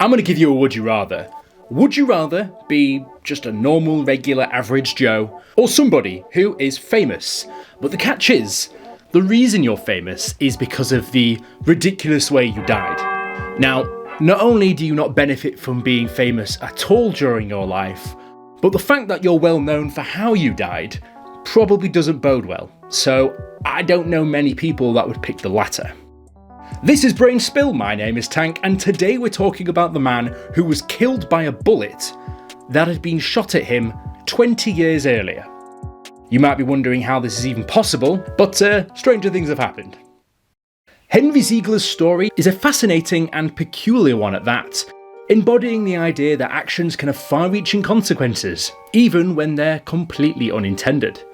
I'm going to give you a would you rather. Would you rather be just a normal, regular, average Joe, or somebody who is famous? But the catch is, the reason you're famous is because of the ridiculous way you died. Now, not only do you not benefit from being famous at all during your life, but the fact that you're well known for how you died probably doesn't bode well. So I don't know many people that would pick the latter. This is Brainspill, my name is Tank, and today we're talking about the man who was killed by a bullet that had been shot at him 20 years earlier. You might be wondering how this is even possible, but stranger things have happened. Henry Ziegler's story is a fascinating and peculiar one at that, embodying the idea that actions can have far-reaching consequences, even when they're completely unintended.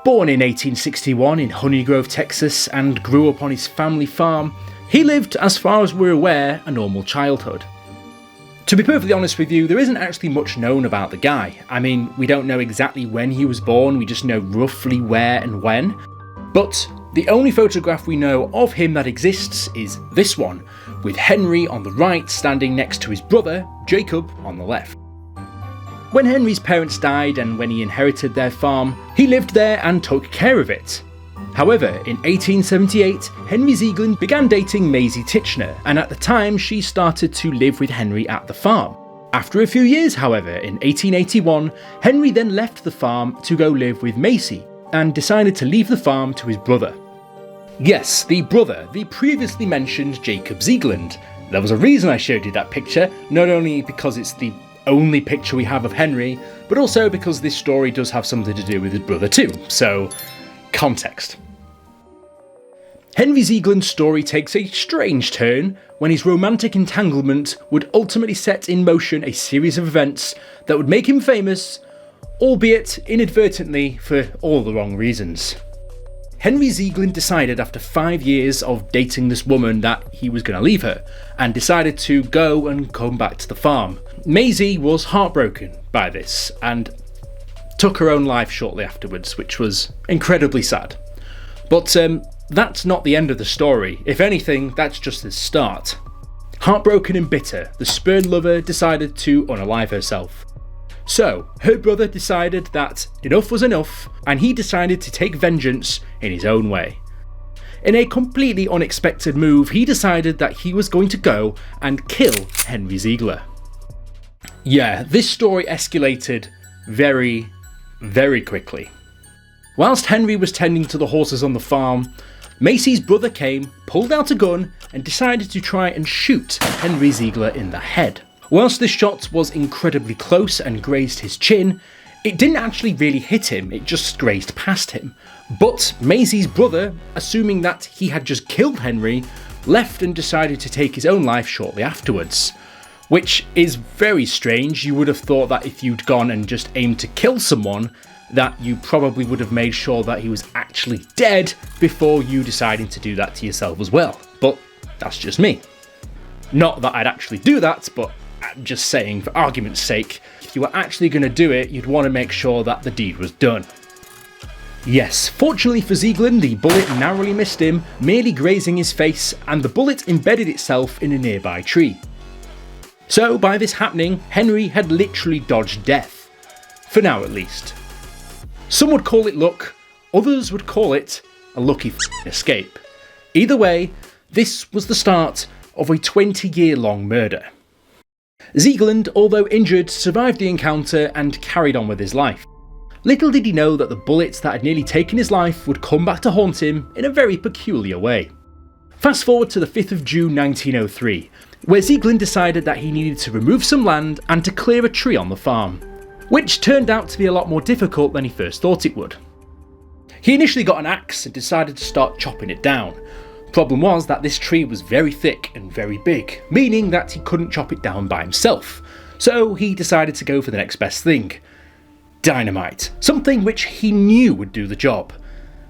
Born in 1861 in Honey Grove, Texas, and grew up on his family farm, he lived, as far as we're aware, a normal childhood. To be perfectly honest with you, there isn't actually much known about the guy. I mean, we don't know exactly when he was born, we just know roughly where and when. But the only photograph we know of him that exists is this one, with Henry on the right standing next to his brother, Jacob, on the left. When Henry's parents died and when he inherited their farm, he lived there and took care of it. However, in 1878, Henry Ziegland began dating Maisie Titchener, and at the time she started to live with Henry at the farm. After a few years, however, in 1881, Henry then left the farm to go live with Maisie, and decided to leave the farm to his brother. Yes, the brother, the previously mentioned Jacob Ziegland. There was a reason I showed you that picture, not only because it's the only picture we have of Henry, but also because this story does have something to do with his brother too, so context. Henry Ziegland's story takes a strange turn when his romantic entanglement would ultimately set in motion a series of events that would make him famous, albeit inadvertently for all the wrong reasons. Henry Ziegland decided after 5 years of dating this woman that he was going to leave her, and decided to go and come back to the farm. Maisie was heartbroken by this, and took her own life shortly afterwards, which was incredibly sad. But that's not the end of the story. If anything, that's just the start. Heartbroken and bitter, the spurned lover decided to unalive herself. So, her brother decided that enough was enough, and he decided to take vengeance in his own way. In a completely unexpected move, he decided that he was going to go and kill Henry Ziegler. Yeah, this story escalated very, very quickly. Whilst Henry was tending to the horses on the farm, Maisie's brother came, pulled out a gun, and decided to try and shoot Henry Ziegler in the head. Whilst this shot was incredibly close and grazed his chin, it didn't actually really hit him, it just grazed past him. But Maisie's brother, assuming that he had just killed Henry, left and decided to take his own life shortly afterwards. Which is very strange. You would have thought that if you'd gone and just aimed to kill someone, that you probably would have made sure that he was actually dead before you deciding to do that to yourself as well. But that's just me. Not that I'd actually do that, but I'm just saying for argument's sake, if you were actually going to do it, you'd want to make sure that the deed was done. Yes, fortunately for Ziegland, the bullet narrowly missed him, merely grazing his face, and the bullet embedded itself in a nearby tree. So by this happening, Henry had literally dodged death. For now at least. Some would call it luck, others would call it a lucky escape. Either way, this was the start of a 20-year-long murder. Ziegland, although injured, survived the encounter and carried on with his life. Little did he know that the bullets that had nearly taken his life would come back to haunt him in a very peculiar way. Fast forward to the 5th of June 1903, where Ziegland decided that he needed to remove some land and to clear a tree on the farm, which turned out to be a lot more difficult than he first thought it would. He initially got an axe and decided to start chopping it down. Problem was that this tree was very thick and very big, meaning that he couldn't chop it down by himself, so he decided to go for the next best thing. Dynamite, something which he knew would do the job.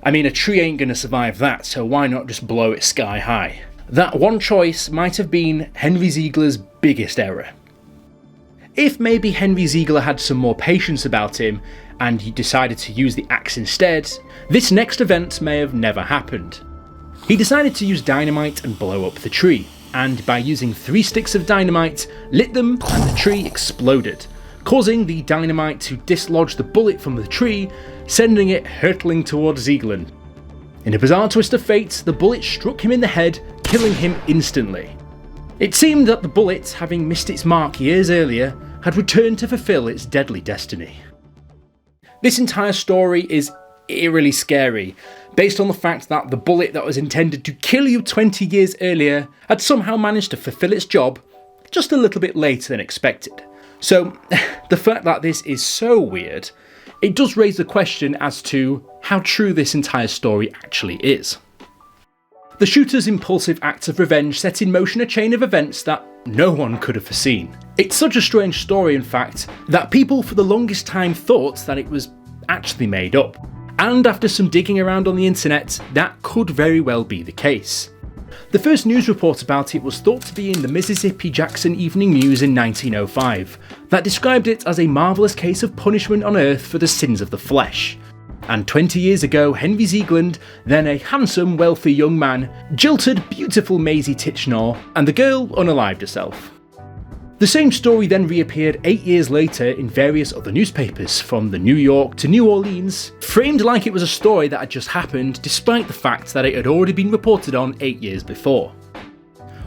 I mean, a tree ain't gonna survive that, so why not just blow it sky high? That one choice might have been Henry Ziegler's biggest error. If maybe Henry Ziegler had some more patience about him and he decided to use the axe instead, this next event may have never happened. He decided to use dynamite and blow up the tree, and by using 3 sticks of dynamite, lit them and the tree exploded, causing the dynamite to dislodge the bullet from the tree, sending it hurtling towards Ziegland. In a bizarre twist of fate, the bullet struck him in the head, killing him instantly. It seemed that the bullet, having missed its mark years earlier, had returned to fulfill its deadly destiny. This entire story is eerily scary, based on the fact that the bullet that was intended to kill you 20 years earlier had somehow managed to fulfill its job just a little bit later than expected. So, the fact that this is so weird, it does raise the question as to how true this entire story actually is. The shooter's impulsive acts of revenge set in motion a chain of events that no one could have foreseen. It's such a strange story, in fact, that people for the longest time thought that it was actually made up. And after some digging around on the internet, that could very well be the case. The first news report about it was thought to be in the Mississippi Jackson Evening News in 1905, that described it as a marvellous case of punishment on earth for the sins of the flesh. And 20 years ago, Henry Ziegland, then a handsome, wealthy young man, jilted beautiful Maisie Tichenor, and the girl unalived herself. The same story then reappeared 8 years later in various other newspapers, from the New York to New Orleans, framed like it was a story that had just happened, despite the fact that it had already been reported on 8 years before.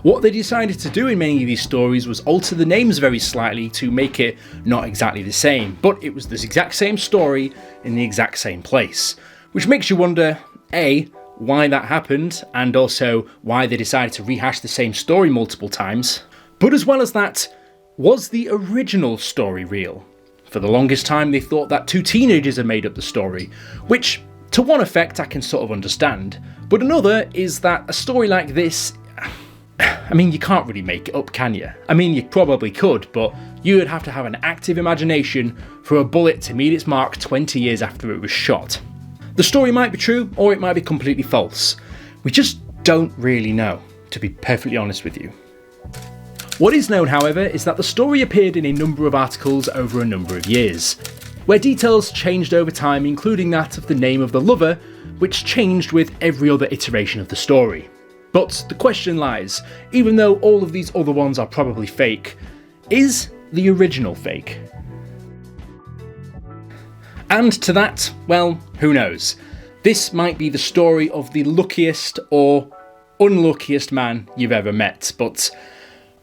What they decided to do in many of these stories was alter the names very slightly to make it not exactly the same, but it was the exact same story in the exact same place. Which makes you wonder, A, why that happened, and also why they decided to rehash the same story multiple times. But as well as that, was the original story real? For the longest time they thought that 2 teenagers had made up the story, which to one effect I can sort of understand, but another is that a story like this, I mean, you can't really make it up, can you? I mean, you probably could, but you would have to have an active imagination for a bullet to meet its mark 20 years after it was shot. The story might be true, or it might be completely false. We just don't really know, to be perfectly honest with you. What is known, however, is that the story appeared in a number of articles over a number of years, where details changed over time, including that of the name of the lover, which changed with every other iteration of the story. But the question lies, even though all of these other ones are probably fake, is the original fake? And to that, well, who knows? This might be the story of the luckiest or unluckiest man you've ever met, but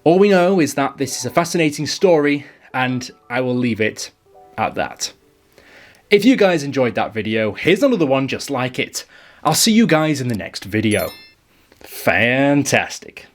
all we know is that this is a fascinating story, and I will leave it at that. If you guys enjoyed that video, here's another one just like it. I'll see you guys in the next video. Fantastic.